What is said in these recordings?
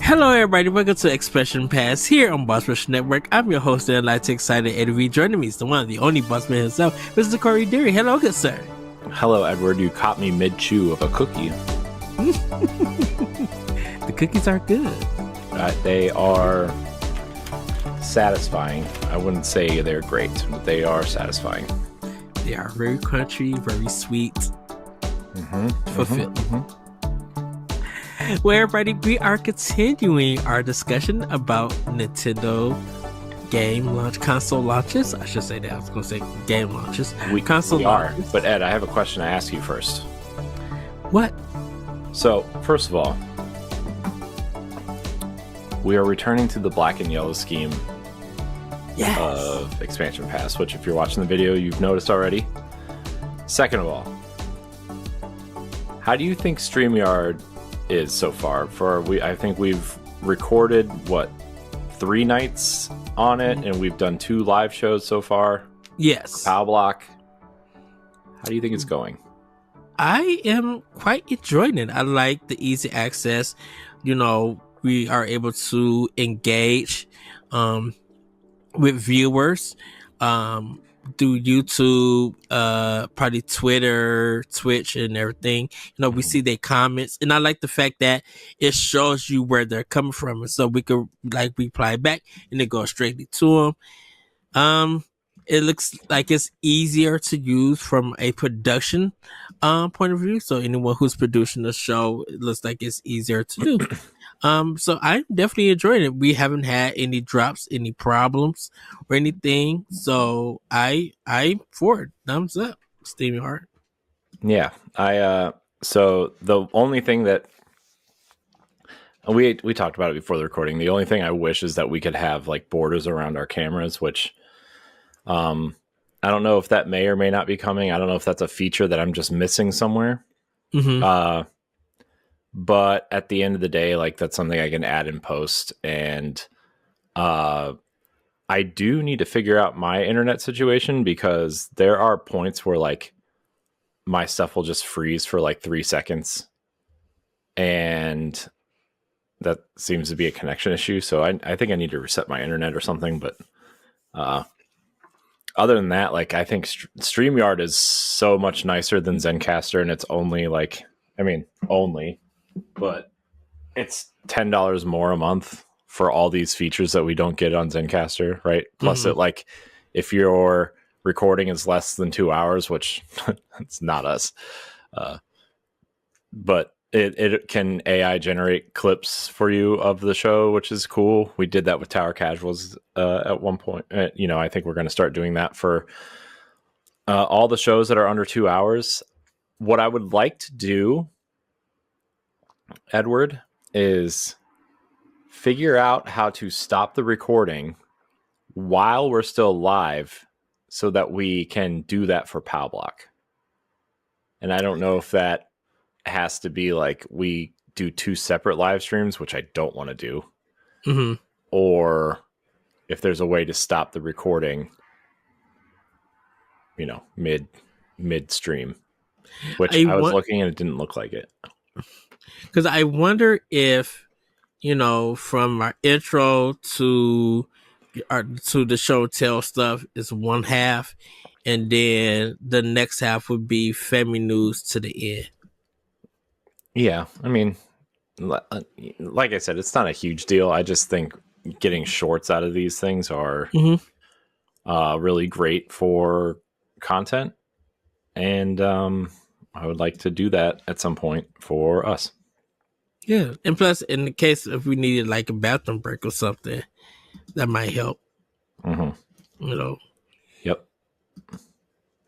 Hello everybody, welcome to Expression Pass here on Boss Rush Network. I'm your host and Light Excited Eddie V. Joining me is the one, the only boss man himself, Mr. Corey Dirrig. Hello, good sir. Hello, Edward. You caught me mid-chew of a cookie. The cookies are good. They are satisfying. I wouldn't say they're great, but they are satisfying. They are very crunchy, very sweet. Fulfilling. Well, everybody, we are continuing our discussion about Nintendo console launches. I should say that. I was going to say game launches. We are. But Ed, I have a question to ask you first. What? So, first of all, we are returning to the black and yellow scheme of Expansion Pass, which if you're watching the video, you've noticed already. Second of all, how do you think StreamYard is so far? I think we've recorded 3 nights on it, and we've done 2 live shows so far. Yes. Pow Block. How do you think it's going? I am quite enjoying it. I like the easy access. You know, we are able to engage with viewers through YouTube, probably Twitter, Twitch, and everything. You know, we see their comments, and I like the fact that it shows you where they're coming from, and so we could reply back, and it goes straightly to them. It looks like it's easier to use from a production point of view. So anyone who's producing the show, it looks like it's easier to do. So I'm definitely enjoying it. We haven't had any drops, any problems, or anything. So I'm for it. Thumbs up, StreamYard. Yeah, so the only thing that we talked about it before the recording. The only thing I wish is that we could have like borders around our cameras, which I don't know if that may or may not be coming. I don't know if that's a feature that I'm just missing somewhere. But at the end of the day, like that's something I can add in post. And I do need to figure out my internet situation, because there are points where like my stuff will just freeze for like 3 seconds. And that seems to be a connection issue. So I think I need to reset my internet or something. But other than that, like I think StreamYard is so much nicer than Zencastr, and it's only but it's $10 more a month for all these features that we don't get on Zencastr, right? Plus it, like, if your recording is less than 2 hours, which it's not us, but it can AI generate clips for you of the show, which is cool. We did that with Tower Casuals at one point. I think we're going to start doing that for all the shows that are under 2 hours. What I would like to do, Edward, is figure out how to stop the recording while we're still live so that we can do that for Pow Block. And I don't know if that has to be like we do 2 separate live streams, which I don't want to do, or if there's a way to stop the recording, mid stream, which I was looking and it didn't look like it. Because I wonder if, from our intro to the show tell stuff is one half, and then the next half would be Family News to the end. Yeah, I mean, like I said, it's not a huge deal. I just think getting shorts out of these things are really great for content, and I would like to do that at some point for us. Yeah, and plus, in the case if we needed like a bathroom break or something, that might help. Yep.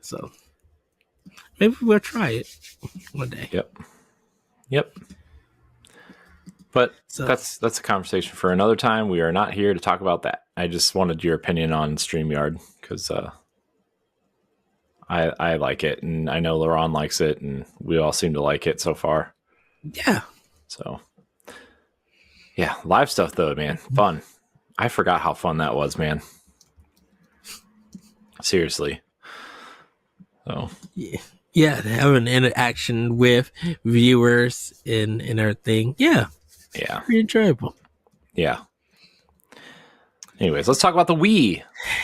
So maybe we'll try it one day. Yep. But that's a conversation for another time. We are not here to talk about that. I just wanted your opinion on StreamYard, because I like it, and I know Laurent likes it, and we all seem to like it so far. Yeah. So, yeah, live stuff though, man, fun. I forgot how fun that was, man. Seriously. So yeah, to have an interaction with viewers and everything. Yeah, yeah, pretty enjoyable. Yeah. Anyways, let's talk about the Wii.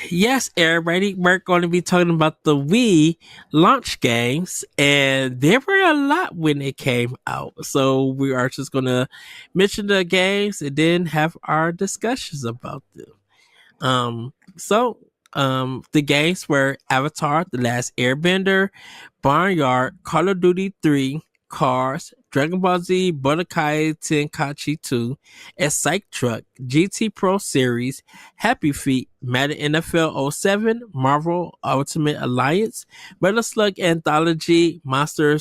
Yes, everybody, we're going to be talking about the Wii launch games, and there were a lot when it came out. So we are just going to mention the games and then have our discussions about them. The games were Avatar: The Last Airbender, Barnyard, Call of Duty 3, Cars, Dragon Ball Z, Budokai Tenkaichi 2, Excite Truck, GT Pro Series, Happy Feet, Madden NFL 07, Marvel Ultimate Alliance, Metal Slug Anthology, Monster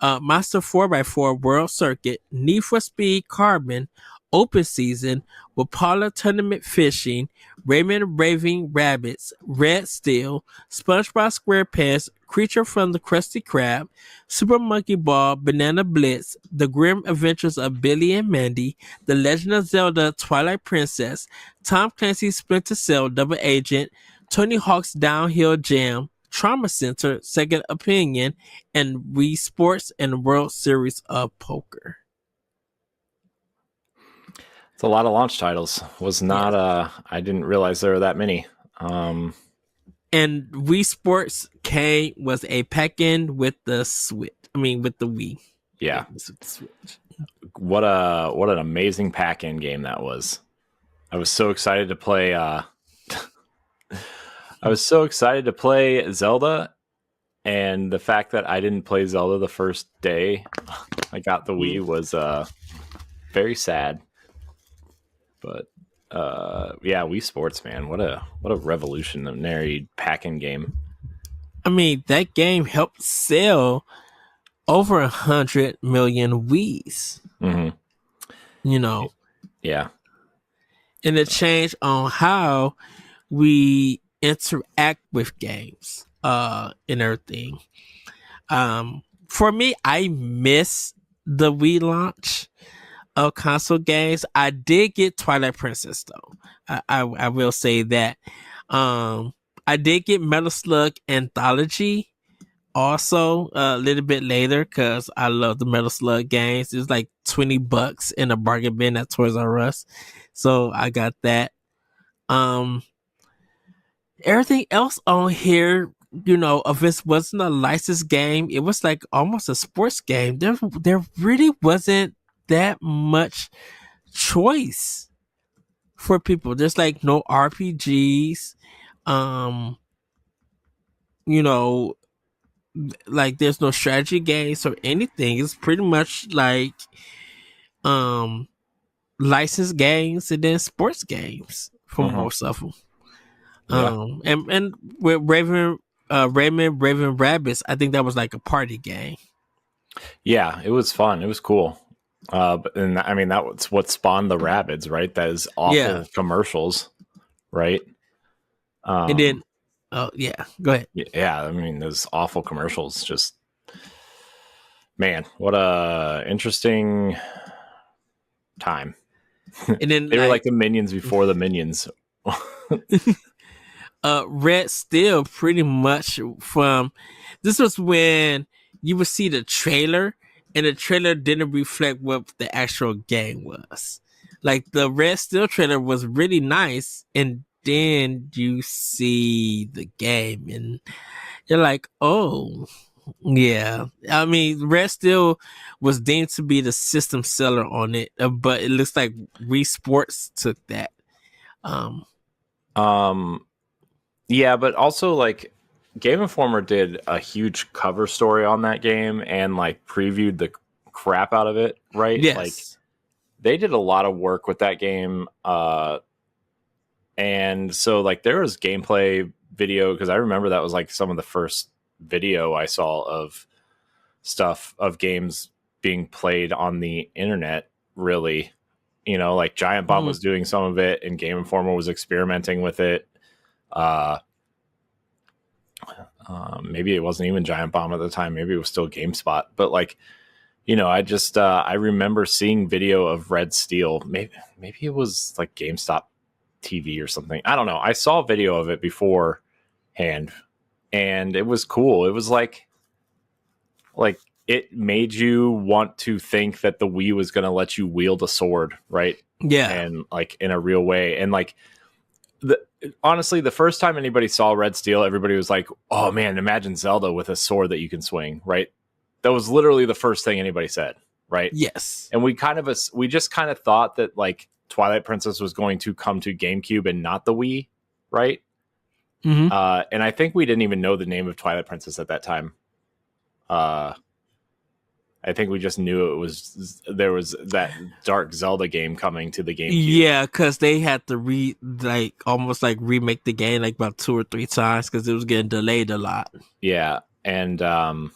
4x4 World Circuit, Need for Speed Carbon, Open Season, Wapala Tournament Fishing, Raymond Raving Rabbits, Red Steel, SpongeBob SquarePants, Creature from the Krusty Krab, Super Monkey Ball, Banana Blitz, The Grim Adventures of Billy and Mandy, The Legend of Zelda Twilight Princess, Tom Clancy's Splinter Cell Double Agent, Tony Hawk's Downhill Jam, Trauma Center, Second Opinion, and Wii Sports and World Series of Poker. It's a lot of launch titles. Was not I didn't realize there were that many. And Wii Sports was a pack-in with the Switch. I mean, with the Wii. Yeah. With the Switch. What an amazing pack-in game that was. I was so excited to play Zelda, and the fact that I didn't play Zelda the first day I got the Wii was very sad. But Wii Sports, man, what a revolutionary pack-in game. I mean, that game helped sell over 100 million Wiis. Mm-hmm. You know, yeah, and it changed on how we interact with games, and everything. For me, I miss the Wii launch of console games. I did get Twilight Princess though. I will say that. I did get Metal Slug Anthology also a little bit later because I love the Metal Slug games. It was like $20 in a bargain bin at Toys R Us, so I got that. Everything else on here, if it wasn't a licensed game, it was like almost a sports game. There really wasn't that much choice for people. There's like no RPGs. Like there's no strategy games or anything. It's pretty much like licensed games and then sports games for most of them. And with Raymond Raven Rabbits, I think that was like a party game. Yeah, it was fun. It was cool. And I mean, that was what spawned the Rabbids, right? That is awful commercials, right? And then, go ahead. Yeah, I mean, those awful commercials. Just, man, what a interesting time. And then they were like the Minions before the Minions. Red Steel, pretty much this was when you would see the trailer, and the trailer didn't reflect what the actual game was. Like the Red Steel trailer was really nice, and then you see the game, and you're like, oh, yeah. I mean, Red Steel was deemed to be the system seller on it, but it looks like Wii Sports took that. Yeah, but also like Game Informer did a huge cover story on that game and like previewed the crap out of it, right? Yes. Like they did a lot of work with that game. And so like there was gameplay video, because I remember that was like some of the first video I saw of stuff of games being played on the internet, really. Like Giant Bomb was doing some of it and Game Informer was experimenting with it. Maybe it wasn't even Giant Bomb at the time. Maybe it was still GameSpot. But like, I remember seeing video of Red Steel. Maybe it was like GameStop TV or something. I don't know. I saw a video of it beforehand, and it was cool. It was like it made you want to think that the Wii was going to let you wield a sword, right? Yeah. and like in a real way. And like honestly, the first time anybody saw Red Steel, everybody was like, "Oh man, imagine Zelda with a sword that you can swing!" Right? That was literally the first thing anybody said, right? Yes. And we just kind of thought that like Twilight Princess was going to come to GameCube and not the Wii, right? Mm-hmm. And I think we didn't even know the name of Twilight Princess at that time. I think we just knew there was that Dark Zelda game coming to the GameCube. Yeah, because they had to almost like remake the game like about 2 or 3 times because it was getting delayed a lot. Yeah, and and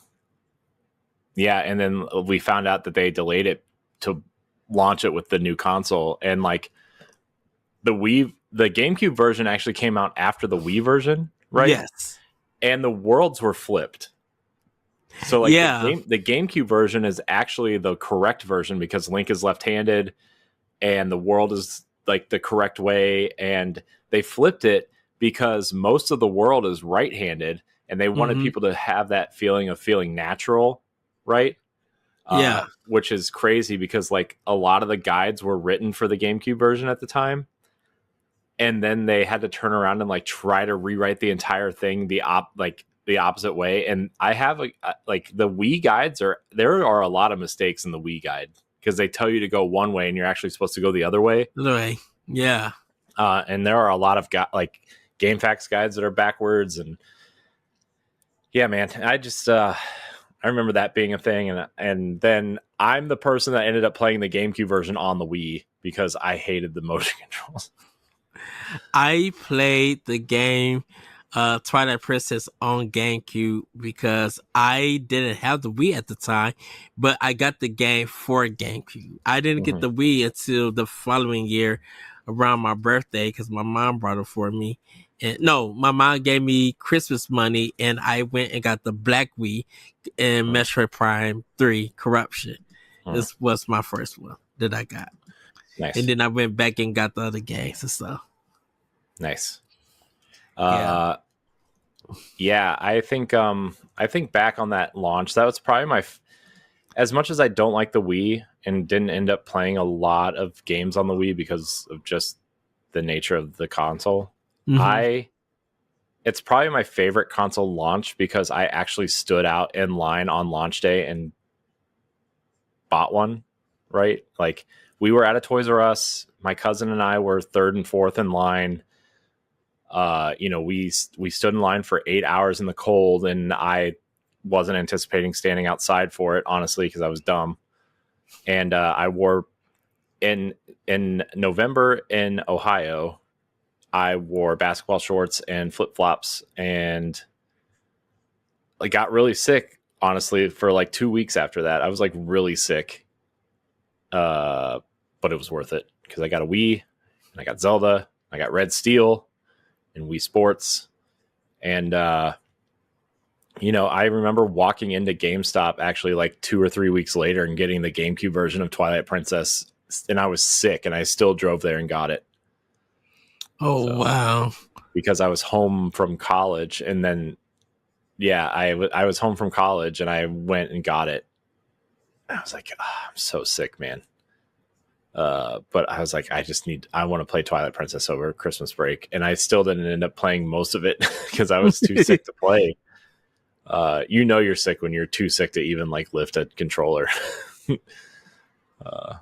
then we found out that they delayed it to launch it with the new console, and like the GameCube version actually came out after the Wii version, right? Yes. And the worlds were flipped. So like the GameCube version is actually the correct version because Link is left-handed and the world is like the correct way, and they flipped it because most of the world is right-handed and they wanted people to have that feeling of feeling natural, right? Yeah. Which is crazy because like a lot of the guides were written for the GameCube version at the time. And then they had to turn around and like try to rewrite the entire thing the opposite way. And I have like the Wii guides there are a lot of mistakes in the Wii guide because they tell you to go one way and you're actually supposed to go the other way. Yeah. And there are a lot of like GameFAQs guides that are backwards, and yeah, man, I just I remember that being a thing, and then I'm the person that ended up playing the GameCube version on the Wii because I hated the motion controls. I played the game Twilight Princess on GameCube because I didn't have the Wii at the time, but I got the game for GameCube. I didn't get the Wii until the following year around my birthday because my mom brought it for me. And no, my mom gave me Christmas money and I went and got the Black Wii and Metroid Prime 3 Corruption. This was my first one that I got. Nice. And then I went back and got the other games and stuff. Nice. Yeah, I think back on that launch, that was probably as much as I don't like the Wii and didn't end up playing a lot of games on the Wii because of just the nature of the console. It's probably my favorite console launch because I actually stood out in line on launch day and bought one, right? Like we were at a Toys R Us, my cousin and I were third and fourth in line. We stood in line for 8 hours in the cold, and I wasn't anticipating standing outside for it, honestly, because I was dumb. And I wore in November in Ohio, I wore basketball shorts and flip flops, and I got really sick. Honestly, for like 2 weeks after that, I was like really sick. But it was worth it because I got a Wii, and I got Zelda, I got Red Steel and Wii Sports. And, I remember walking into GameStop actually like 2 or 3 weeks later and getting the GameCube version of Twilight Princess. And I was sick and I still drove there and got it. Oh, wow. Because I was home from college. And then, yeah, I was home from college and I went and got it. I was like, I'm so sick, man. But I was like, I want to play Twilight Princess over Christmas break. And I still didn't end up playing most of it because I was too sick to play. You're sick when you're too sick to even like lift a controller. But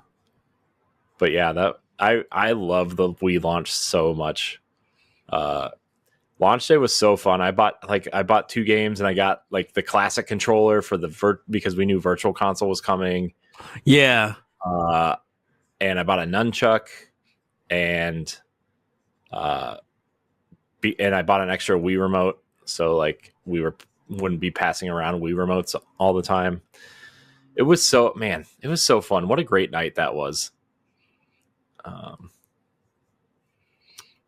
yeah, I love the Wii launch so much. Launch day was so fun. I bought 2 games and I got like the classic controller for because we knew Virtual Console was coming. Yeah. And I bought a nunchuck, and I bought an extra Wii remote, so like wouldn't be passing around Wii remotes all the time. It was so fun. What a great night that was.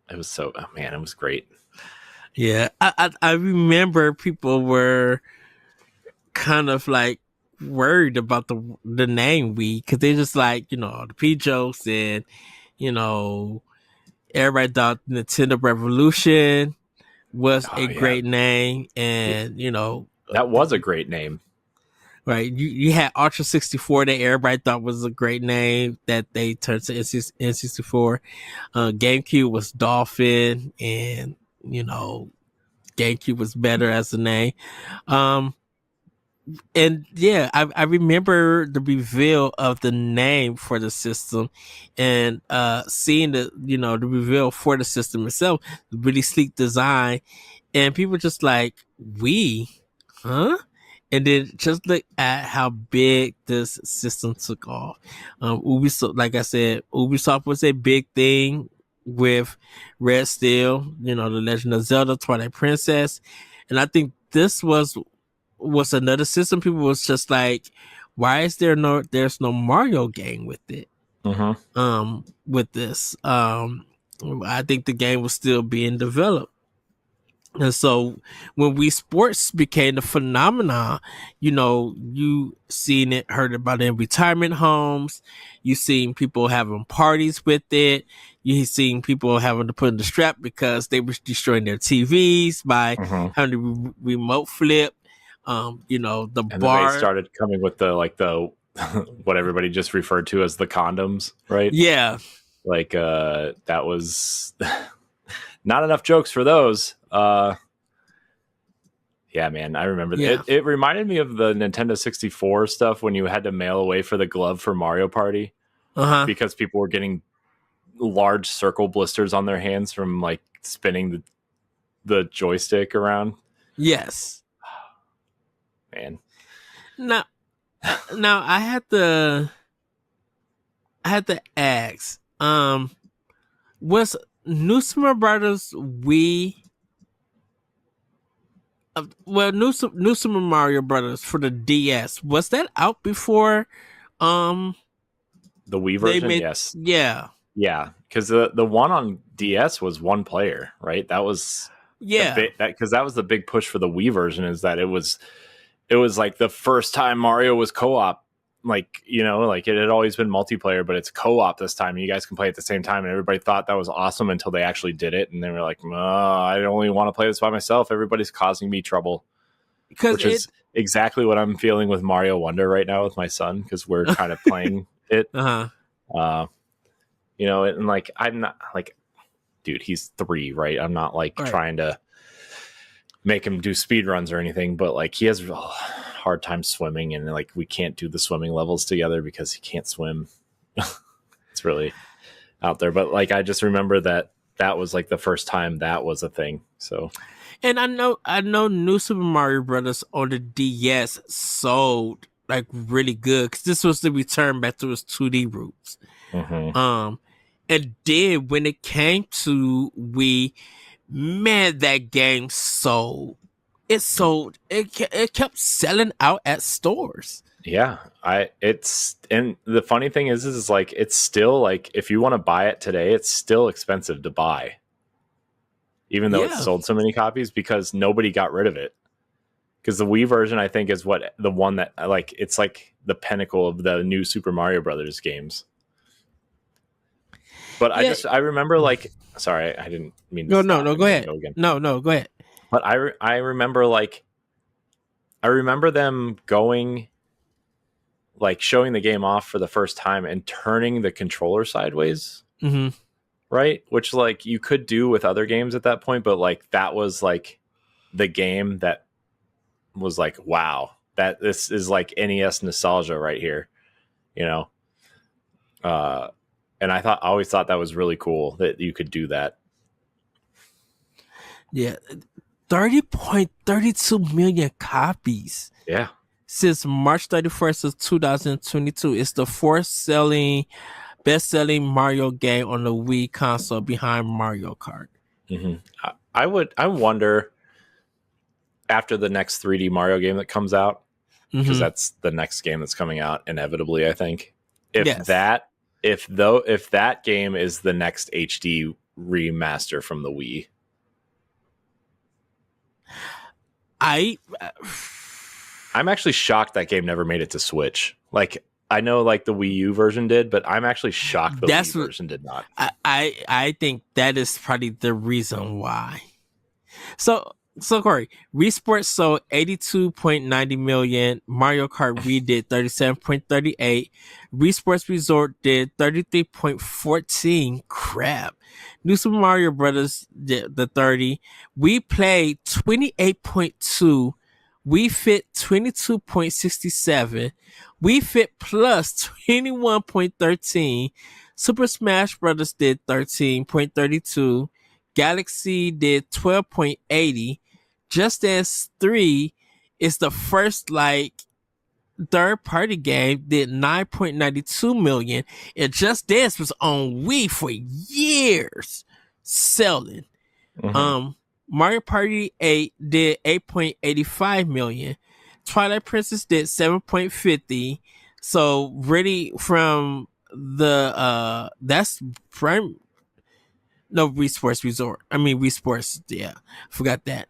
It was great. Yeah, I remember people were kind of like worried about the name Wii because they just like the P jokes and everybody thought Nintendo Revolution was a great name, and that was a great name. Right. You had Ultra 64 that everybody thought was a great name that they turned to N64. GameCube was Dolphin, and you know, GameCube was better as a name. Um, and yeah, I remember the reveal of the name for the system, and seeing the reveal for the system itself, really sleek design, and people just like, we, huh? And then just look at how big this system took off. Ubisoft, like I said, Ubisoft was a big thing with Red Steel, The Legend of Zelda, Twilight Princess, and I think this was another system. People was just like, why is there's no Mario game with it? With this, I think the game was still being developed. And so when Wii Sports became the phenomenon, you seen it, heard about it in retirement homes. You seen people having parties with it. You seen people having to put in the strap because they were destroying their TVs by having to remote flip. The and bar. Then they started coming with the what everybody just referred to as the condoms, right? Yeah. Like that was not enough jokes for those. Yeah, man, I remember that. It reminded me of the Nintendo 64 stuff when you had to mail away for the glove for Mario Party because people were getting large circle blisters on their hands from like spinning the joystick around. Yes. Man. Now I had to ask, was New Super Brothers Wii, New Super Mario Brothers for the DS, was that out before the Wii version? Yes. Yeah, because the one on DS was one player, right? That was because that was the big push for the Wii version, is that it was like the first time Mario was co-op. Like, like it had always been multiplayer, but it's co-op this time. And you guys can play at the same time. And everybody thought that was awesome until they actually did it. And they were like, I only want to play this by myself. Everybody's causing me trouble. Which is exactly what I'm feeling with Mario Wonder right now with my son, because we're kind of playing it. And like, I'm not like, dude, he's 3, right? I'm not like trying to make him do speed runs or anything, but like he has a hard time swimming, and like we can't do the swimming levels together because he can't swim. It's really out there, but like I just remember that was like the first time that was a thing. So, and I know New Super Mario Brothers on the DS sold like really good, because this was the return back to its 2D roots. And then when it came to Wii, man, that game sold. It kept selling out at stores. Yeah, and the funny thing is like, it's still like, if you want to buy it today, it's still expensive to buy, even though it's sold so many copies, because nobody got rid of it. Because the Wii version, I think, is the one that like, it's like the pinnacle of the new Super Mario Brothers games. But I remember like, sorry, I didn't mean to no, go ahead. No, go ahead. But I remember like, I remember them going, like showing the game off for the first time and turning the controller sideways, right? Which like you could do with other games at that point, but like that was like the game that was like, wow, that this is like NES nostalgia right here, and I always thought that was really cool that you could do that. Yeah. 30.32 million copies. Yeah. Since March 31st of 2022. It's the best-selling Mario game on the Wii console, behind Mario Kart. I wonder, after the next 3D Mario game that comes out, because that's the next game that's coming out inevitably, I think, if that game is the next HD remaster from the Wii. I'm actually shocked that game never made it to Switch. Like, I know like the Wii U version did, but I'm actually shocked the Wii version did not. I think that is probably the reason why. So So Corey, Wii Sports sold 82.90 million. Mario Kart Wii did 37.38. Wii Sports Resort did 33.14. Crap. New Super Mario Brothers did the 30. We played 28.2. We Fit 22.67. We Fit Plus 21.13. Super Smash Brothers did 13.32. Galaxy did 12.80. Just Dance 3 is the first third party game, did 9.92 million, and Just Dance was on Wii for years selling. Mario Party 8 did 8.85 million. Twilight Princess did 7.50. So really from the that's prime. No, Wii Sports Resort. I mean Wii Sports. Yeah, forgot that.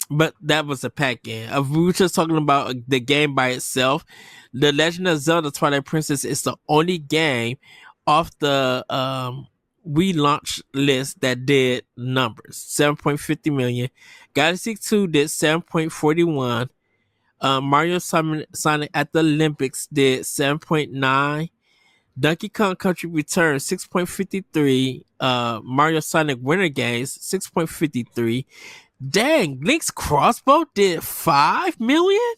But that was a pack game. We were just talking about the game by itself. The Legend of Zelda: Twilight Princess is the only game off the Wii launch list that did numbers. 7.50 million. Galaxy 2 did 7.41. Mario Sonic at the Olympics did 7.9. Donkey Kong Country Returns 6.53. Mario Sonic Winter Games 6.53. Dang, Link's Crossbow did 5 million?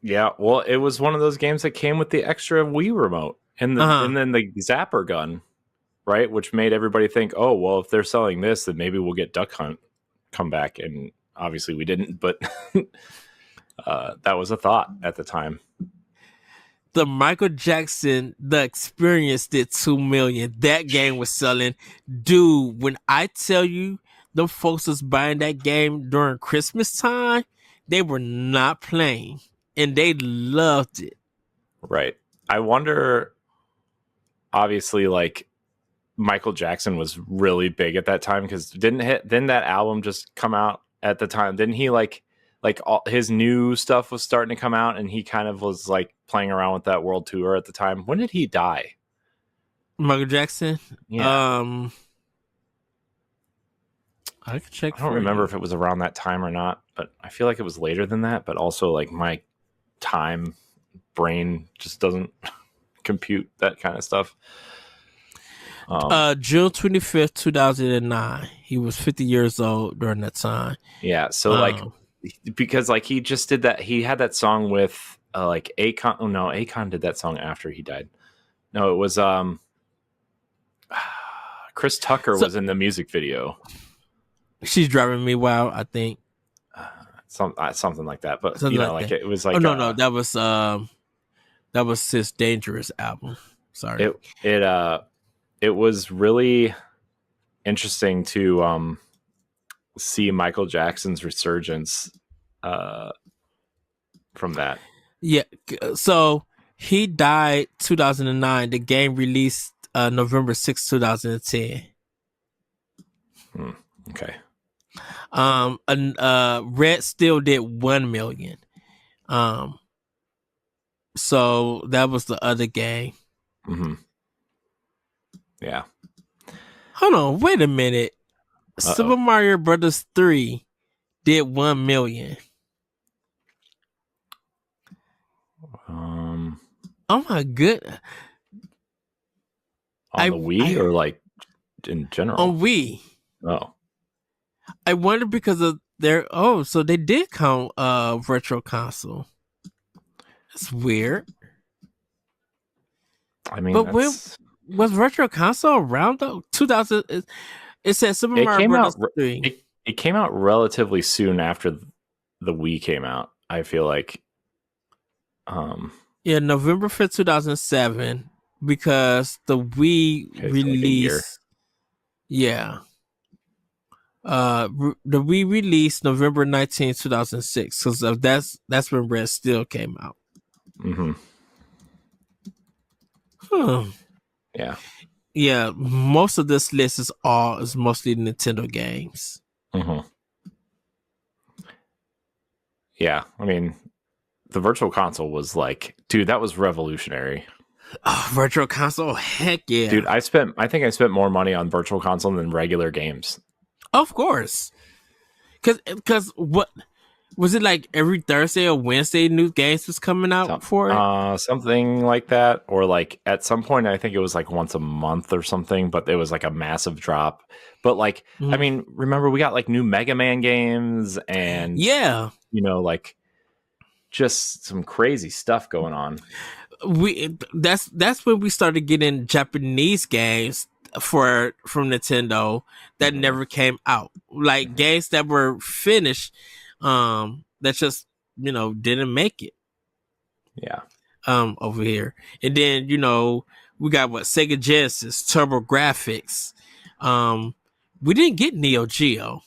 Yeah, well, it was one of those games that came with the extra Wii remote and then the zapper gun, right? Which made everybody think, oh, well, if they're selling this, then maybe we'll get Duck Hunt come back. And obviously we didn't, but that was a thought at the time. The Michael Jackson The Experience did 2 million. That game was selling. Dude, when I tell you them folks was buying that game during Christmas time, they were not playing. And they loved it. Right. I wonder, obviously, like, Michael Jackson was really big at that time because didn't that album just come out at the time? Didn't he like all his new stuff was starting to come out and he kind of was like playing around with that world tour at the time? When did he die? Michael Jackson? Yeah. I could check. I don't remember if it was around that time or not, but I feel like it was later than that. But also, like, my time brain just doesn't compute that kind of stuff. June 25th, 2009. He was 50 years old during that time. Yeah, so because like he just did that. He had that song with like Akon. Oh no, Akon did that song after he died. No, it was Chris Tucker was in the music video. She's Driving Me Wild, I think. Something like that. But something you know, like it was like no, that was his Dangerous album. Sorry. It was really interesting to see Michael Jackson's resurgence from that. Yeah, so he died 2009. The game released November 6, 2010. Okay. Red still did 1 million. So that was the other game. Mm-hmm. Yeah. Hold on, wait a minute. Super Mario Brothers 3 did 1 million. Oh my goodness. On the Wii or like in general? On Wii. Oh. I wonder because of their so they did count Virtual Console. That's weird. I mean, but when was Virtual Console around though? 2000. It said Super Mario Bros. 3. It came out relatively soon after the Wii came out. I feel like. Yeah, November 5th, 2007, because the Wii released. Yeah. The Wii released November 19th, 2006, because that's when Red Steel came out. Mm-hmm. Yeah. Yeah, most of this list is mostly Nintendo games. Mm-hmm. Yeah, I mean, the Virtual Console was like, dude, that was revolutionary. Oh, Virtual Console, heck yeah, dude! I think I spent more money on Virtual Console than regular games. Of course, Cause what was it like every Thursday or Wednesday new games was coming out for it? Something like that, or like at some point I think it was like once a month or something, but it was like a massive drop. But like, I Mhm. mean, remember we got like new Mega Man games and Yeah. like just some crazy stuff going on. That's when we started getting Japanese games from Nintendo that Mhm. never came out. Like Mhm. games that were finished, that just didn't make it Yeah. over here. And then we got what Sega Genesis, Turbo Graphics. We didn't get Neo Geo.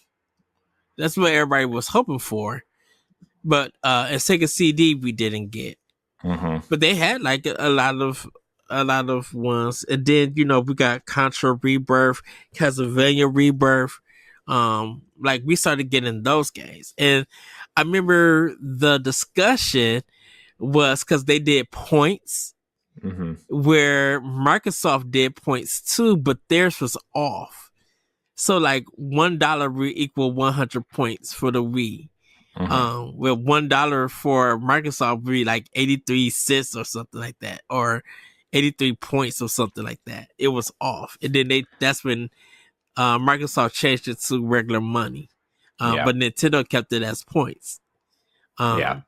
That's what everybody was hoping for. But and Sega CD we didn't get. Hmm. But they had like a lot of ones, and then we got Contra Rebirth, Castlevania Rebirth. Like we started getting those games, and I remember the discussion was because they did points Hmm. where Microsoft did points too, but theirs was off. So like $1 would equal 100 points for the Wii. Hmm. With $1 for Microsoft would be like 83 cents or something like that, or 83 points or something like that. It was off, and then that's when Microsoft changed it to regular money, Yeah. but Nintendo kept it as points. Yeah. Um,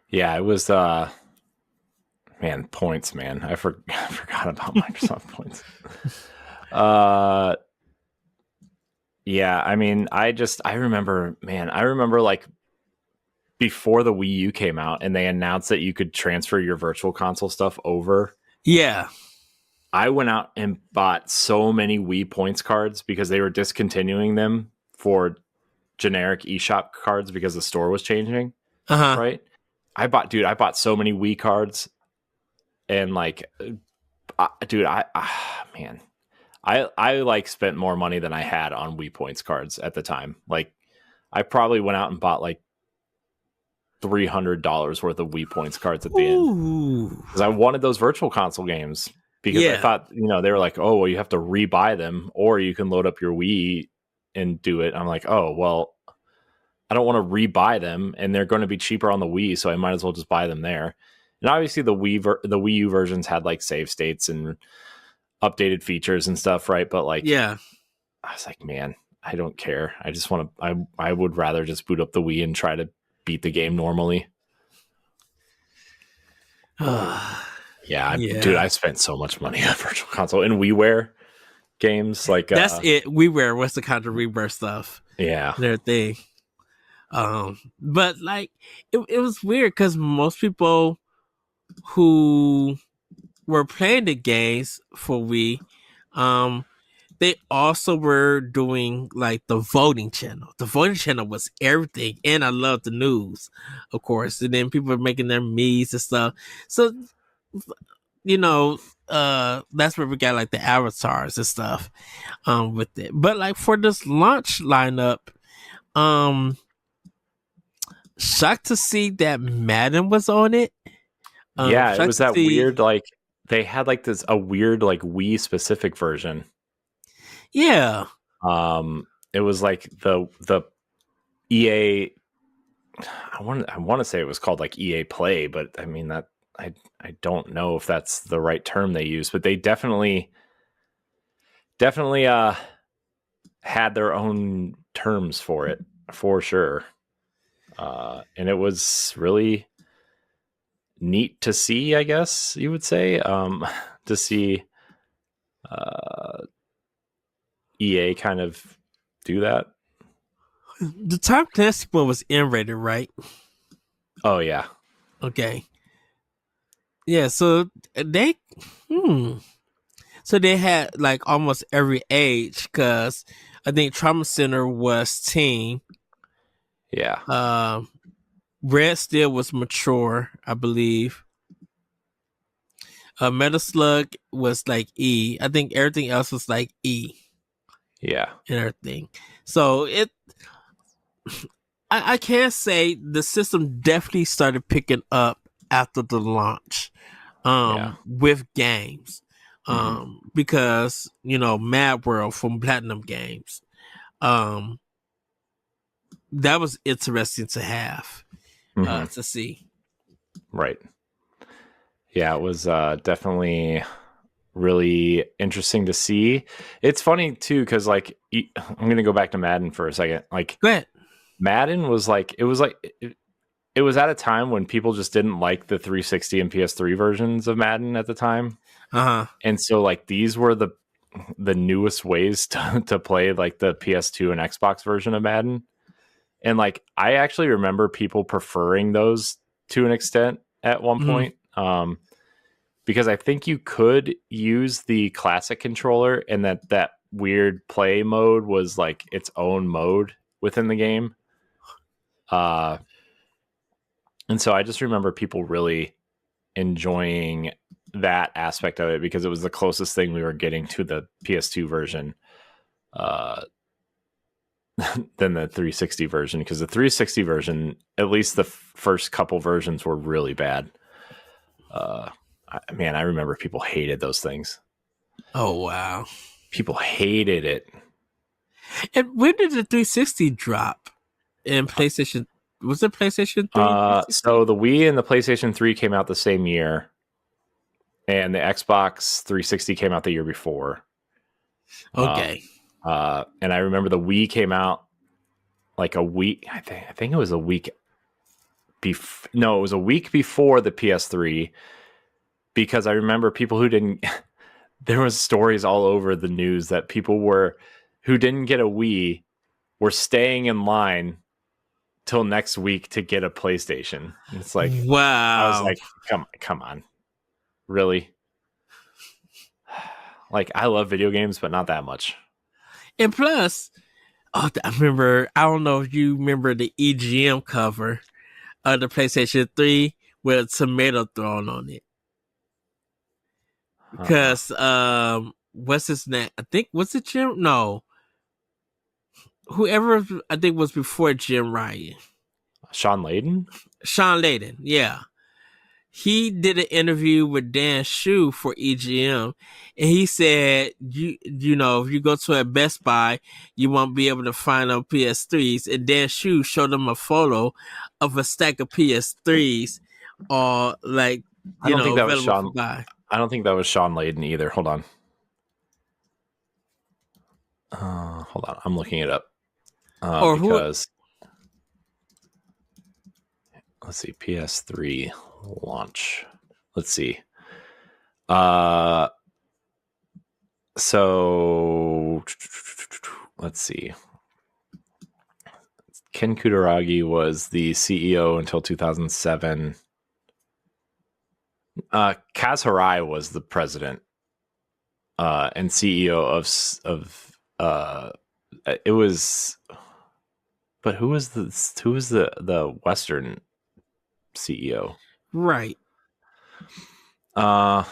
Yeah. It was man, points, man. I forgot about Microsoft points. Yeah, I mean, I remember, man, I remember like before the Wii U came out and they announced that you could transfer your virtual console stuff over. yeah, I went out and bought so many Wii points cards because they were discontinuing them for generic eShop cards because the store was changing, uh huh. right? I bought so many Wii cards and like, man, I like spent more money than I had on Wii points cards at the time. Like, I probably went out and bought like $300 worth of Wii points cards at the end Ooh, because I wanted those virtual console games because I yeah. thought, they were like, oh, well, you have to rebuy them or you can load up your Wii and do it. I'm like, oh, well, I don't want to rebuy them and they're going to be cheaper on the Wii, so I might as well just buy them there. And obviously the Wii U versions had like save states and updated features and stuff, right? But like, Yeah. I was like, man, I don't care. I just want to. I would rather just boot up the Wii and try to beat the game normally. Yeah, dude, Yeah. I spent so much money on Virtual Console and WiiWare games. Like, That's it. We wear what's the kind of rebirth stuff yeah, and everything. But like it was weird because most people who were playing the games for Wii, um, they also were doing like the voting channel. The voting channel was everything, and I love the news, of course. And then people were making their memes and stuff. So you know, that's where we got like the avatars and stuff, with it. But like for this launch lineup, um, shocked to see that Madden was on it. yeah. It Shocked was to that see, weird. Like, they had like a weird like Wii specific version. yeah, It was like the EA. I want to say it was called like EA Play, but I mean that I don't know if that's the right term they use, but they definitely had their own terms for it for sure. And it was really neat to see, I guess you would say, to see uh, EA kind of do that. the Tom Clancy one was M-rated, right? Oh yeah, Okay, yeah. So they, hmm. So they had like almost every age because I think Trauma Center was teen. yeah, Um, Red Steel was mature, I believe. Metal Slug was like E. I think everything else was like E yeah. and everything. So I can't say the system definitely started picking up after the launch, Yeah. with games, Hmm. because Mad World from Platinum Games, Um, that was interesting to have to see. Right. Yeah, it was definitely really interesting to see. It's funny too because like I'm gonna go back to Madden for a second. Like Go ahead. Madden was like it was at a time when people just didn't like the 360 and PS3 versions of Madden at the time, and so like these were the newest ways to play like the PS2 and Xbox version of Madden. And like I actually remember people preferring those to an extent at one point. Because I think you could use the classic controller and that weird play mode was like its own mode within the game. And so I just remember people really enjoying that aspect of it because it was the closest thing we were getting to the PS2 version than the 360 version, because the 360 version, at least the first couple versions, were really bad. Man, I remember people hated those things. Oh, wow. People hated it. And when did the 360 drop in PlayStation? Was it PlayStation 3? So the Wii and the PlayStation 3 came out the same year, and the Xbox 360 came out the year before. Okay. And I remember the Wii came out like a week. I think it was a week. No, it was a week before the PS3, because I remember people who didn't. There was stories all over the news that people who didn't get a Wii were staying in line till next week to get a PlayStation. It's like, wow. I was like, come on, really? Like, I love video games, but not that much. And plus, I remember, I don't know if you remember the EGM cover of the PlayStation 3 with a tomato thrown on it. Because, what's his name? I think, was it Jim? No. Whoever, I think, was before Jim Ryan. Sean Layden? Sean Layden, yeah. He did an interview with Dan Shu for EGM, and he said, you know, if you go to a Best Buy, you won't be able to find no PS3s. And Dan Shu showed him a photo of a stack of PS3s, or like, I don't think that was Sean. I don't think that was Sean Layden either. Hold on. I'm looking it up. Because let's see, PS3 launch. Let's see. So let's see. Ken Kutaragi was the CEO until 2007. Kaz Hirai was the president and CEO of it was, but who was the Western CEO? Right. Hold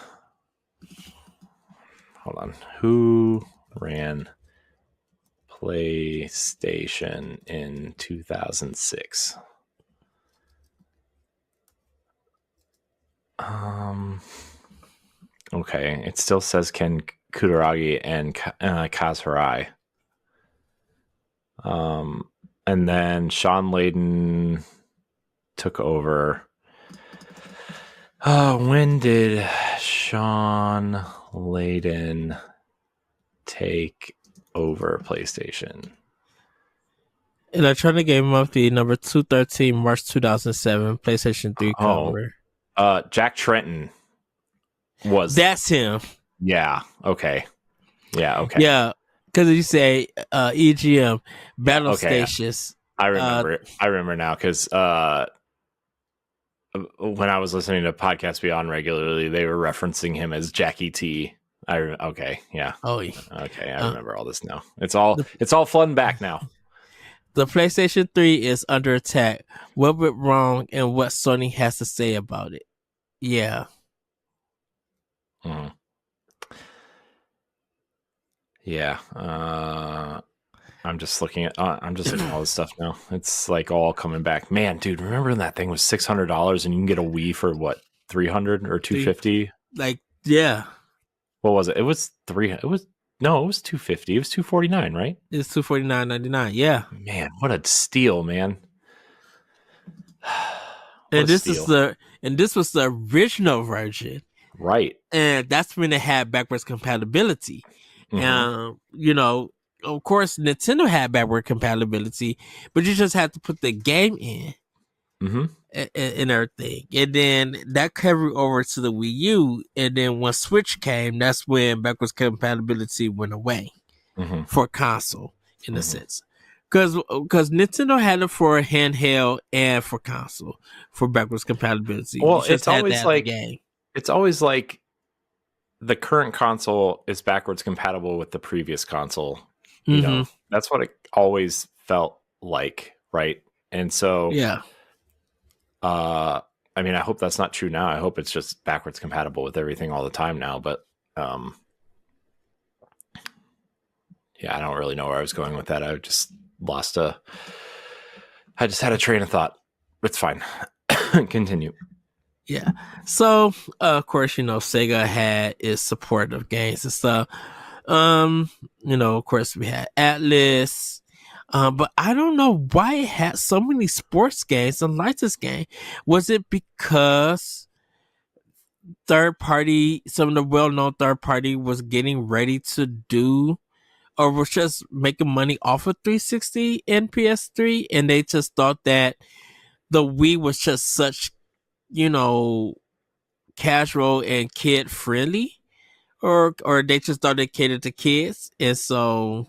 on. Who ran PlayStation in 2006? Okay, it still says Ken Kutaragi and Kaz Hirai. And then Sean Layden took over. When did Sean Layden take over PlayStation? Electronic Game Monthly number 213, March 2007, PlayStation 3 cover. Jack Trenton was. That's him. Yeah. Okay. Yeah. Okay. Yeah. Because you say EGM Battle Stations. I remember. I remember now because when I was listening to Podcast Beyond regularly, they were referencing him as Jackie T. Okay, yeah. Oh, yeah. Okay, I remember all this now. It's all fun back now. The PlayStation 3 is under attack. What went wrong and what Sony has to say about it? Yeah. Yeah. I'm just looking at all this stuff now. It's like all coming back. Man, dude, remember when that thing was $600 and you can get a Wii for what, $300 or $250? Like, yeah. What was it? It was No, it was 250. It was 249, right? It's $249.99. Yeah, Man, what a steal, man. What and a this is steal. this was the original version, Right. and that's when it had backwards compatibility. Mm-hmm. Of course, Nintendo had backward compatibility, but you just had to put the game in Mm-hmm. and everything. And then that carried over to the Wii U. And then when Switch came, that's when backwards compatibility went away Mm-hmm. for console, in a Mm-hmm. sense. Because Nintendo had it for handheld and for console for backwards compatibility. You Well, just had to have the game. it's always like the current console is backwards compatible with the previous console. You Mm-hmm. know, that's what it always felt like, right? And so, Yeah. I mean, I hope that's not true now. I hope it's just backwards compatible with everything all the time now. But yeah, I don't really know where I was going with that. I just had a train of thought. It's fine. Continue. Yeah. So, of course, Sega had its support of games and stuff. Of course, we had Atlas. But I don't know why it had so many sports games and licensed game. Was it because some of the well-known third party was getting ready to do, or was just making money off of 360 and PS3, and they just thought that the Wii was just such, casual and kid friendly, or they just thought it catered to kids, and so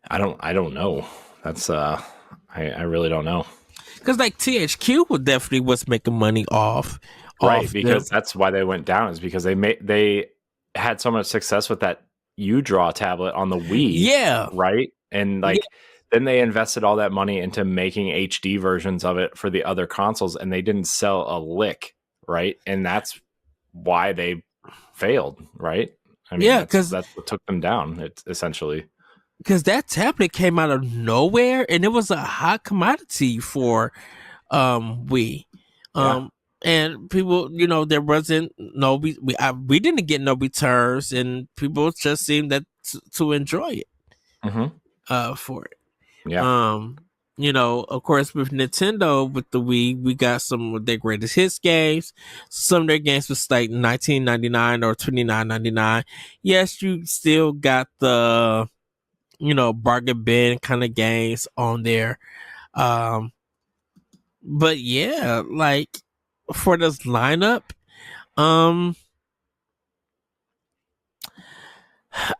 I don't know. That's I really don't know. because like THQ was making money off Right, them. because that's why they went down, is because they had so much success with that U Draw tablet on the Wii. Yeah. Right. And then they invested all that money into making HD versions of it for the other consoles, and they didn't sell a lick. Right. And that's why they failed. Right. I mean, that's what took them down. It's essentially because that tablet came out of nowhere and it was a hot commodity for Wii. And people, there wasn't we didn't get no returns, and people just seemed to enjoy it for it. Yeah. Of course, with Nintendo, with the Wii, we got some of their greatest hits games. Some of their games was like $19.99 or $29.99. Yes, you still got the bargain bin kind of games on there. But yeah, like for this lineup,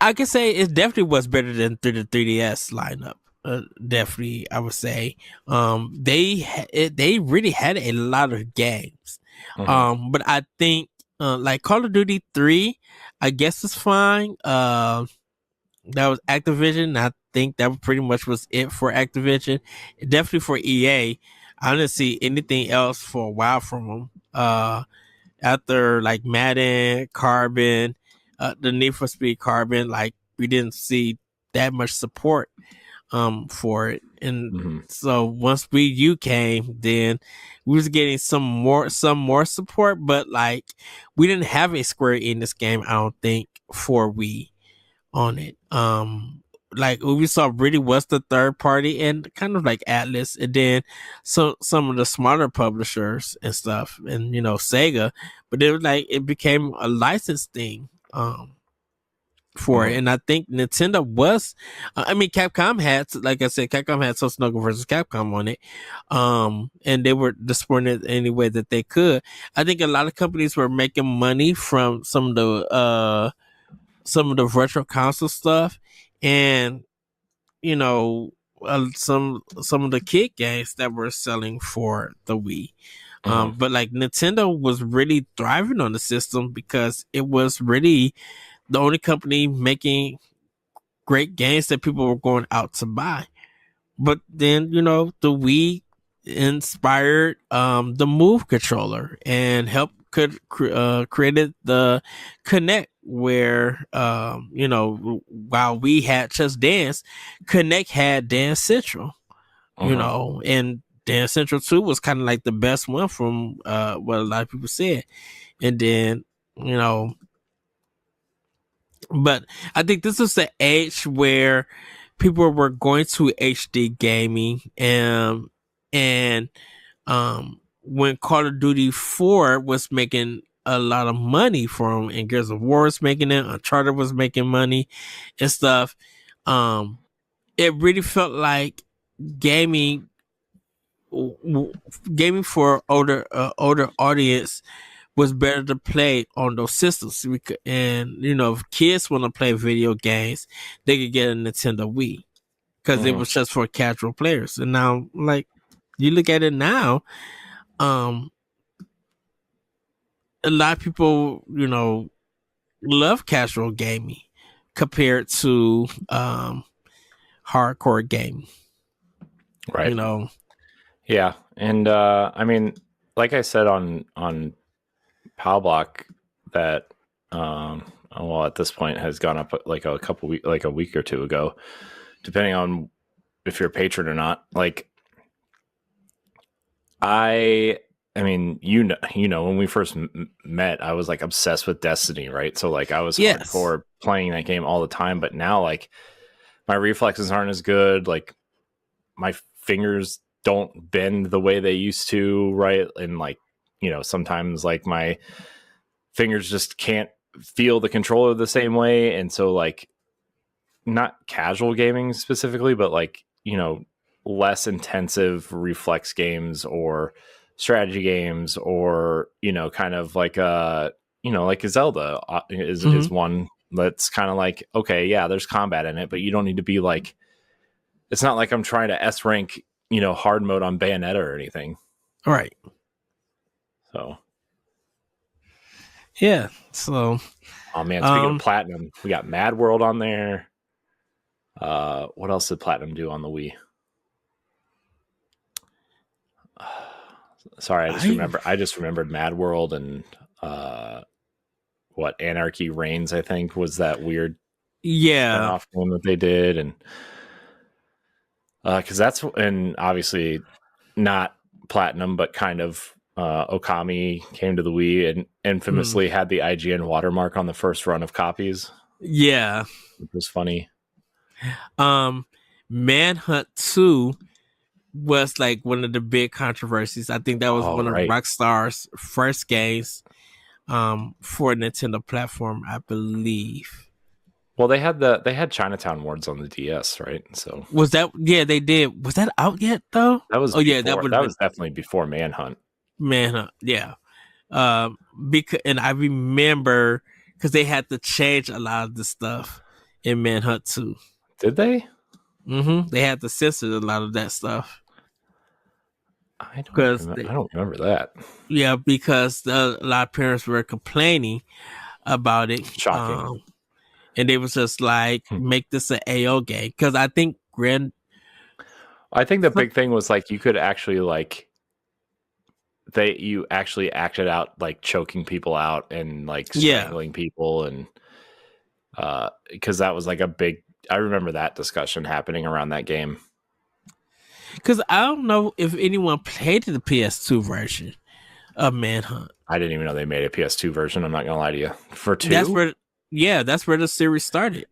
I can say it definitely was better than the 3DS lineup. Definitely, I would say. They really had a lot of games. But I think like Call of Duty 3, I guess it's fine. That was Activision. I think that pretty much was it for Activision. Definitely for EA, I didn't see anything else for a while from them. After like Madden, Carbon, the Need for Speed Carbon, like we didn't see that much support for it. And so once Wii U came, then we was getting some more support, but like we didn't have a Square Enix game, I don't think, for Wii on it. Like Ubisoft really was the third party, and kind of like Atlas, and then some of the smaller publishers and stuff, and Sega, but it became a license thing for it. And I think Nintendo was Capcom had, like I said, Capcom had Snuggle versus Capcom on it, and they were supporting it any way that they could. I think a lot of companies were making money from some of the virtual console stuff, and some of the kid games that were selling for the Wii. But like Nintendo was really thriving on the system because it was really the only company making great games that people were going out to buy. But then the Wii inspired the Move controller and helped created the Kinect, where while we had Just Dance, Kinect had Dance Central, and Dance Central 2 was kind of like the best one from what a lot of people said. And then But I think this is the age where people were going to HD gaming, and when Call of Duty 4 was making a lot of money from, and Gears of War was making it, Uncharted was making money and stuff. It really felt like gaming gaming for older audience was better to play on those systems. And if kids want to play video games, they could get a Nintendo Wii because it was just for casual players. And now, like, you look at it now, a lot of people, love casual gaming compared to hardcore gaming. Right. Yeah. And I mean, like I said on PAL Block, that well, at this point has gone up like a week or two ago, depending on if you're a patron or not. Like, I mean, when we first met, I was like obsessed with Destiny, right? So like I was hardcore playing that game all the time, but now like my reflexes aren't as good. Like my fingers don't bend the way they used to, right? And like, sometimes like my fingers just can't feel the controller the same way. And so like, not casual gaming specifically, but like, less intensive reflex games or strategy games, or kind of like like a Zelda is one that's kind of like, okay, yeah, there's combat in it, but you don't need to be like, it's not like I'm trying to S rank hard mode on Bayonetta or anything. Right. So yeah. So oh man, speaking of Platinum, we got Mad World on there. What else did Platinum do on the Wii? Sorry, I just remembered Mad World and what Anarchy Reigns, I think, was that weird spin-off game that they did, and because that's, and obviously not Platinum, but kind of Okami came to the Wii and infamously had the IGN watermark on the first run of copies. Yeah, it was funny. Manhunt 2 was like one of the big controversies. I think that was one of Rockstar's first games for a Nintendo platform, I believe. Well, they had Chinatown Wars on the DS, right? So was that? Yeah, they did. Was that out yet though? That was that was definitely before Manhunt. Manhunt, yeah. Because, and I remember because they had to change a lot of the stuff in Manhunt 2. Did they? They had to censor a lot of that stuff. I don't remember that. Yeah, because a lot of parents were complaining about it. Shocking. And they was just like, make this an AO game. Because I think the big thing was like you could actually like you actually acted out like choking people out and like strangling people, and because that was like a big, I remember that discussion happening around that game. Because I don't know if anyone played the PS2 version of Manhunt. I didn't even know they made a PS2 version. I'm not gonna lie to you. For 2, that's where the series started.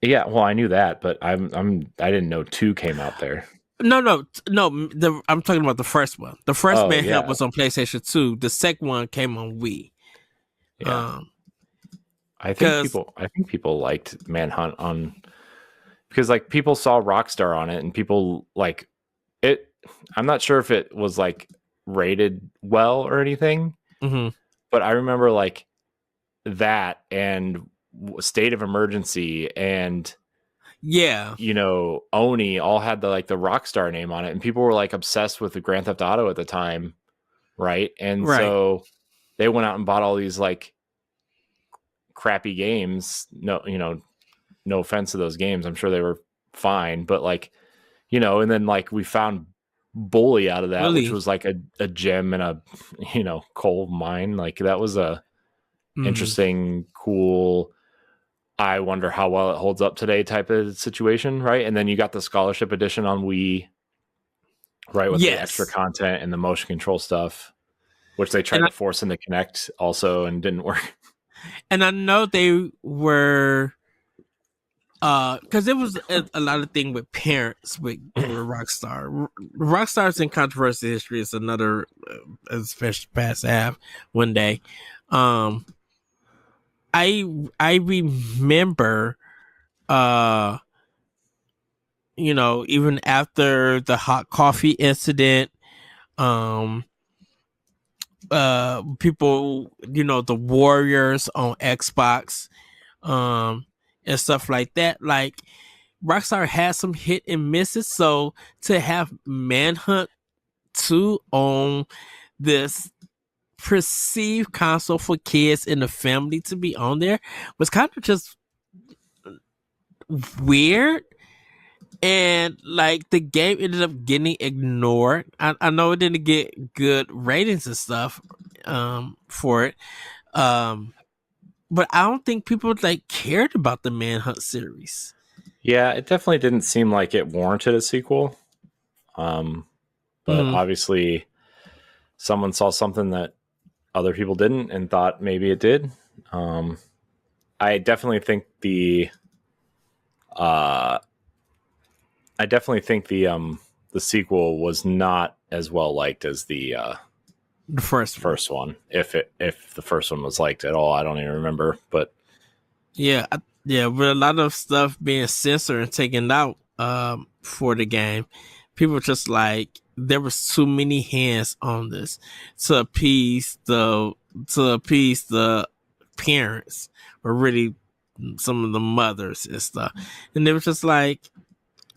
Yeah, well, I knew that, but I didn't know 2 came out there. No. I'm talking about the first one. The first Manhunt was on PlayStation 2. The second one came on Wii. Yeah. I think people liked Manhunt on, because like people saw Rockstar on it and people like it. I'm not sure if it was like rated well or anything, but I remember like that and State of Emergency and Oni all had the Rockstar name on it, and people were like obsessed with the Grand Theft Auto at the time, right? And so they went out and bought all these like crappy games. No offense to those games, I'm sure they were fine, but like, and then like we found Bully out of that, which was like a gem in a coal mine. Like that was a interesting, cool, I wonder how well it holds up today type of situation, right? And then you got the Scholarship Edition on Wii, right, with the extra content and the motion control stuff, which they tried to force into Kinect also and didn't work. And I know they were because there was a lot of thing with parents with Rockstar. Rockstar's in controversial history is another especially past half one day. Um, I remember uh even after the hot coffee incident, um people, the Warriors on Xbox, and stuff like that. Like Rockstar had some hit and misses, so to have Manhunt 2 on this perceived console for kids in the family to be on there was kind of just weird. And like the game ended up getting ignored. I know it didn't get good ratings and stuff for it. But I don't think people like cared about the Manhunt series. Yeah, it definitely didn't seem like it warranted a sequel. But obviously someone saw something that other people didn't and thought maybe it did. I definitely think the sequel was not as well liked as the first one. If the first one was liked at all, I don't even remember. But yeah, with a lot of stuff being censored and taken out for the game, people just like there was too many hands on this to appease the parents, or really some of the mothers and stuff, and they were just like,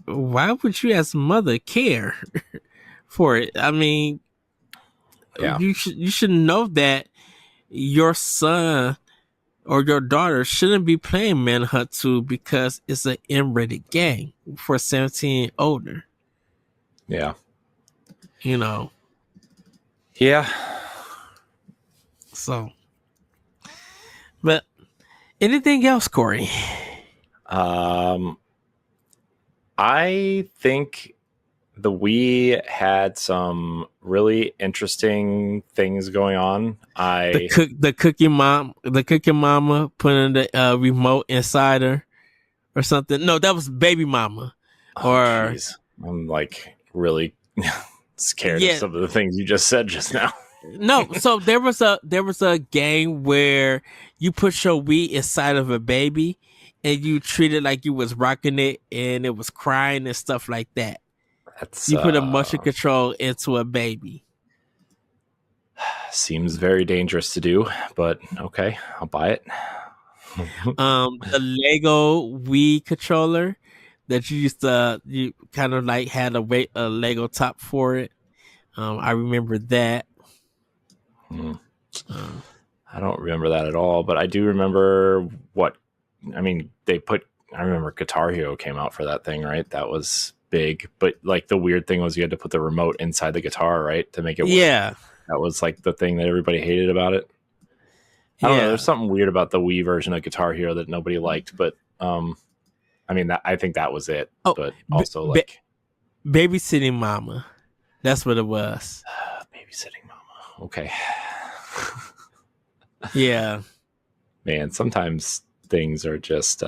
why would you as a mother care for it? I mean, yeah, you should know that your son or your daughter shouldn't be playing Manhunt 2 because it's an M-rated game for 17 and older. Yeah. Yeah. So, but anything else, Corey? I think the Wii had some really interesting things going on. The cookie mama putting the remote inside her or something. No, that was baby mama. Jeez. I'm like really scared of some of the things you just said just now. No, so there was a game where you put your Wii inside of a baby and you treat it like you was rocking it and it was crying and stuff like that. You put a motion control into a baby. Seems very dangerous to do, but okay, I'll buy it. The Lego Wii controller that you kind of like had a Lego top for it. I remember that. I don't remember that at all, but I do remember I remember Guitar Hero came out for that thing, right? That was big, but like the weird thing was you had to put the remote inside the guitar, right? To make it work. Yeah. That was like the thing that everybody hated about it. I don't know. There's something weird about the Wii version of Guitar Hero that nobody liked, but I think that was it. Oh, but also Babysitting Mama. That's what it was. Babysitting Mama. Okay. Yeah. Man, sometimes things are just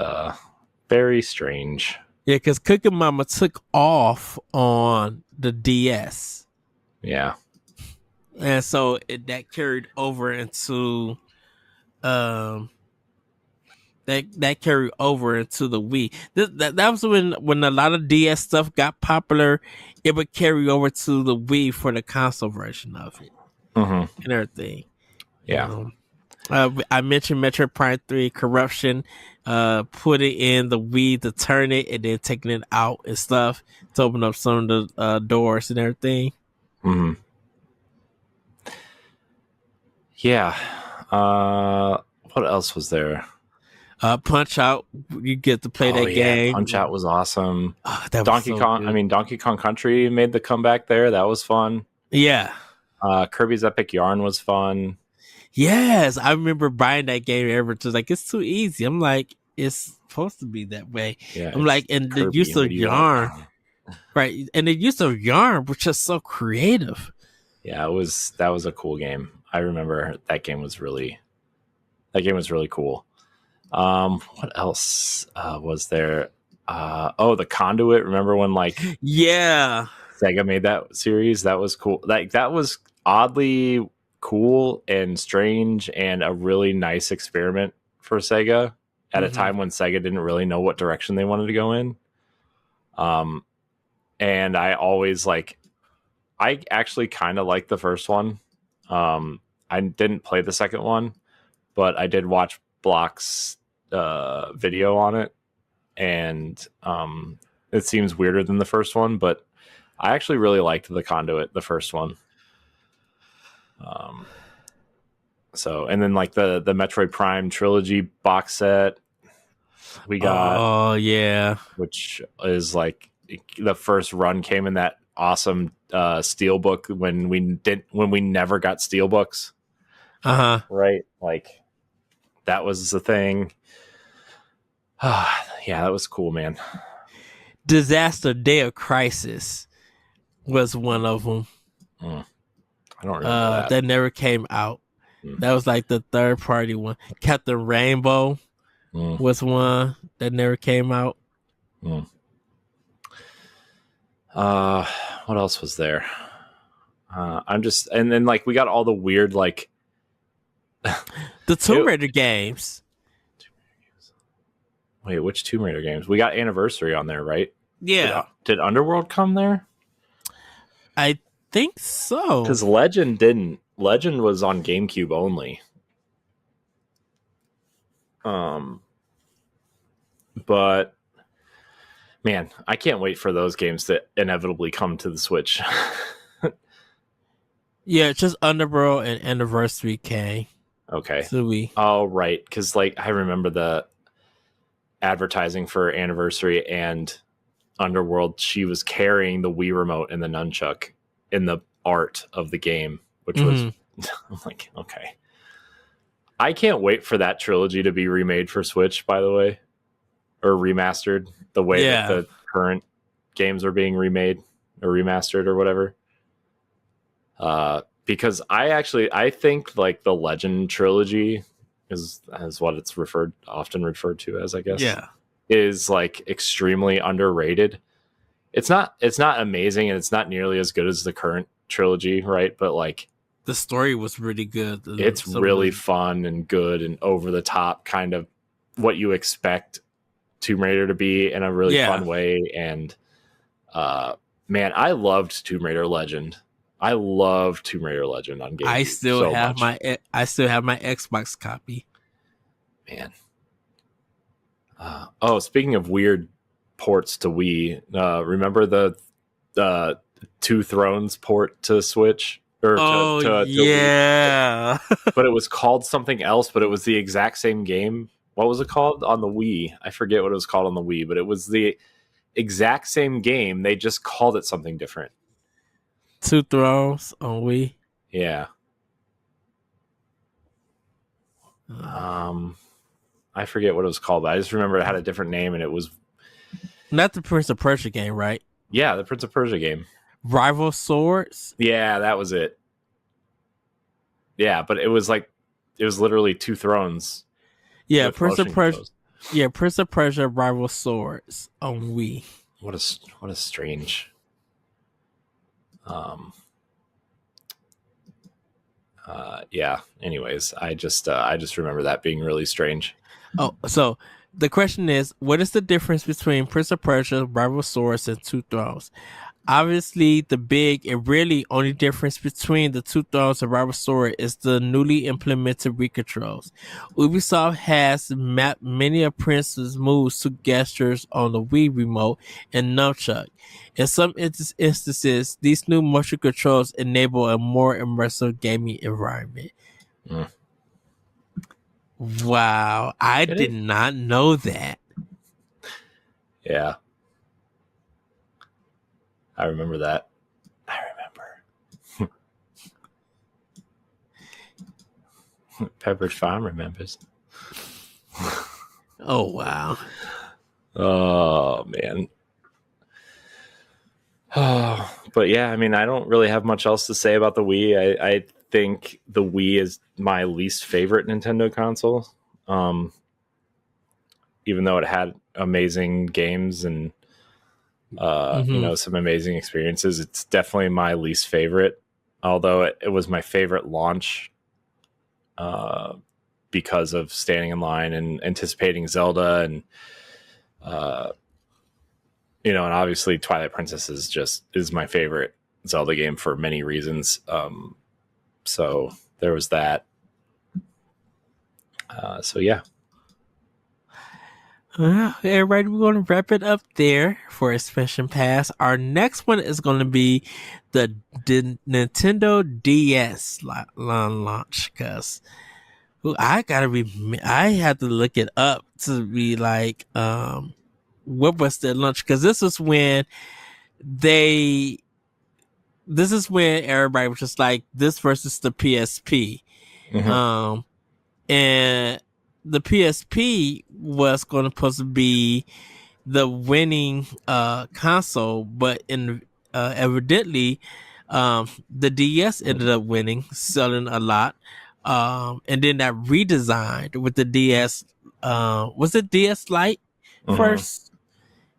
very strange. Yeah, because Cooking Mama took off on the DS. Yeah. And so that carried over into that carried over into the Wii. That was when a lot of DS stuff got popular. It would carry over to the Wii for the console version of it and everything. Yeah. I mentioned Metroid Prime 3 Corruption, put it in the Wii to turn it and then taking it out and stuff to open up some of the doors and everything. Yeah. What else was there? Punch Out. You get to play that game. Punch Out was awesome. Donkey Kong. Good. Donkey Kong Country made the comeback there. That was fun. Yeah. Kirby's Epic Yarn was fun. Yes, I remember buying that game. Everett was like, it's too easy. I'm like, it's supposed to be that way. Yeah, I'm like, and the use of yarn, right? And the use of yarn was just so creative. Yeah, that was a cool game. I remember that game was really That game was really cool. What else was there? The Conduit. Remember when like Yeah. Sega made that series? That was cool. Like that was oddly cool and strange and a really nice experiment for Sega at a time when Sega didn't really know what direction they wanted to go in. And I always I actually kind of liked the first one. I didn't play the second one, but I did watch Block's video on it, and it seems weirder than the first one, but I actually really liked the Conduit, the first one. So, and then like the Metroid Prime trilogy box set we got. Oh yeah, which is like the first run came in that awesome steelbook when we never got steelbooks. Right, like that was the thing. Yeah, that was cool, man. Disaster Day of Crisis was one of them. I don't remember that never came out. That was like the third party one. Captain Rainbow was one that never came out. What else was there? And then like we got all the weird like the Tomb Raider games. Wait, which Tomb Raider games? We got Anniversary on there, right? Yeah. Did Underworld come there? I think so. Because Legend didn't. Legend was on GameCube only. But man, I can't wait for those games to inevitably come to the Switch. Yeah, just Underworld and Anniversary came. Okay. So oh, right. Because like I remember the advertising for Anniversary and Underworld. She was carrying the Wii remote and the nunchuck in the art of the game, which was I'm like, okay. I can't wait for that trilogy to be remade for Switch, by the way, or remastered the way that the current games are being remade or remastered or whatever. Because I think like the Legend trilogy is what it's often referred to as, I guess. Yeah. Is like extremely underrated. It's not amazing and it's not nearly as good as the current trilogy, right? But like the story was really good. It's really fun and good and over the top, kind of what you expect Tomb Raider to be in a really fun way. And man, I loved Tomb Raider Legend. I love Tomb Raider Legend on GameCube. I still have my Xbox copy. Man. Speaking of weird ports to Wii, remember the Two Thrones port to Switch? To yeah. But it was called something else, but it was the exact same game. What was it called on the Wii? I forget what it was called on the Wii, but it was the exact same game. They just called it something different. Two Thrones on Wii. Yeah. I forget what it was called, but I just remember it had a different name, and it was not the Prince of Persia game, right? Yeah, the Prince of Persia game. Rival Swords? Yeah, that was it. Yeah, but it was literally Two Thrones. Yeah, Prince of Persia. Yeah, Prince of Persia Rival Swords on Wii. What a strange. Yeah. Anyways, I just remember that being really strange. Oh, so the question is, what is the difference between Prince of Persia Rival Swords and Two Thrones? Obviously, the big and really only difference between the Two Thrones and Rival Sword is the newly implemented Wii controls. Ubisoft has mapped many of Prince's moves to gestures on the Wii remote and nunchuck. In some instances, these new motion controls enable a more immersive gaming environment. Wow, I did not know that. Yeah. I remember that. Pepperidge Farm remembers. Oh, wow. Oh, man. Oh, but yeah, I mean, I don't really have much else to say about the Wii. think the Wii is my least favorite Nintendo console. Even though it had amazing games and some amazing experiences, it's definitely my least favorite. Although it was my favorite launch because of standing in line and anticipating Zelda and and obviously Twilight Princess is my favorite Zelda game for many reasons. So there was that. So yeah. Everybody, we're going to wrap it up there for Expansion Pass. Our next one is going to be the Nintendo DS launch, because I had to look it up to be like, what was their launch? Because this is when everybody was just like, this versus the PSP. Mm-hmm. And the PSP was supposed to be the winning console, but evidently the DS ended up winning, selling a lot. And then that redesigned with the DS. Was it DS Lite first?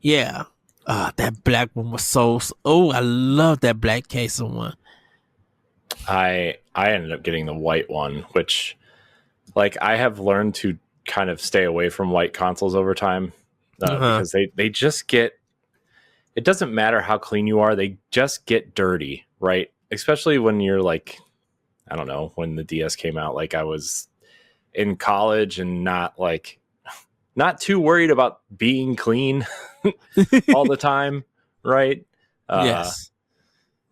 Yeah. That black one was I love that black case one. I ended up getting the white one, which, like, I have learned to kind of stay away from white consoles over time because they just get, it doesn't matter how clean you are, they just get dirty, right? Especially when you're like, I don't know, when the DS came out, like I was in college and not too worried about being clean all the time, right? Yes.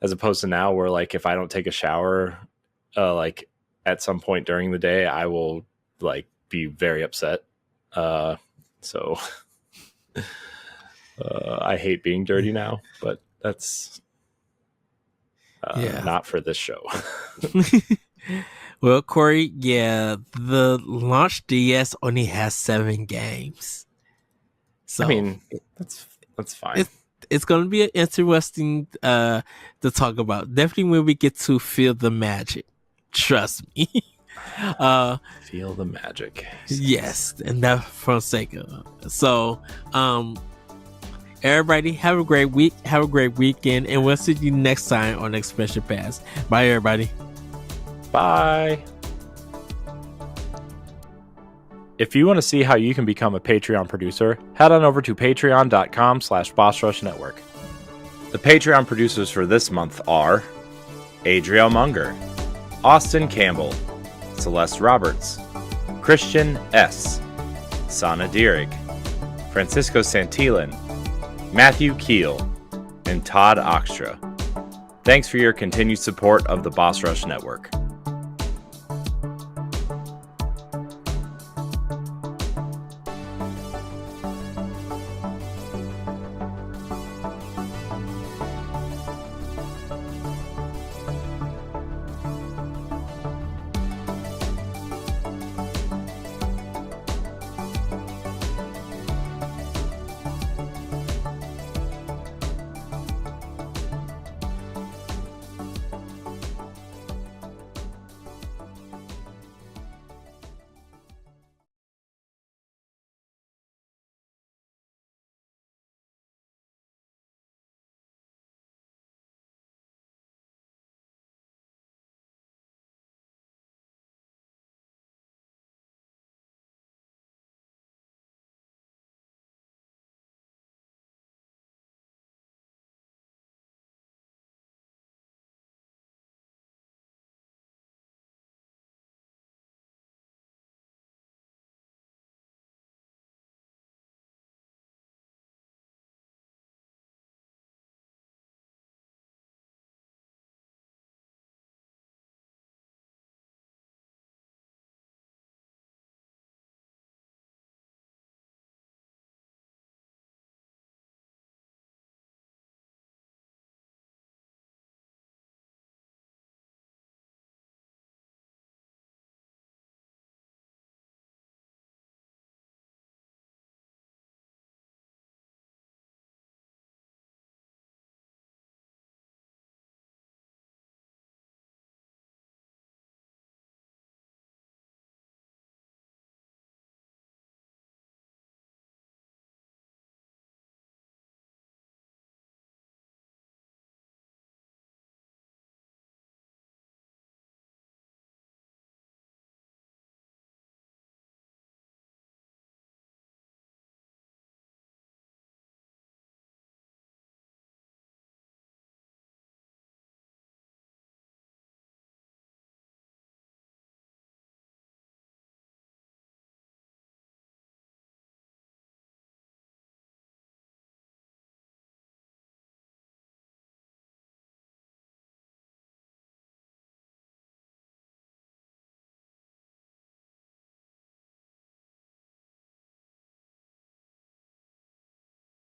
As opposed to now where, like, if I don't take a shower like at some point during the day, I will like be very upset. So I hate being dirty now, but that's not for this show. Well, Corey, the launch DS only has 7 games. So I mean, that's fine. It's going to be interesting to talk about. Definitely when we get to feel the magic. Trust me. Feel the magic. Yes, and that from Sega. So, everybody, have a great week. Have a great weekend, and we'll see you next time on Expansion Pass. Bye, everybody. Bye. If you want to see how you can become a Patreon producer, head on over to patreon.com/BossRushNetwork. The Patreon producers for this month are Adriel Munger, Austin Campbell, Celeste Roberts, Christian S., Sana Dirrig, Francisco Santillan, Matthew Keel, and Todd Oxtra. Thanks for your continued support of the Boss Rush Network.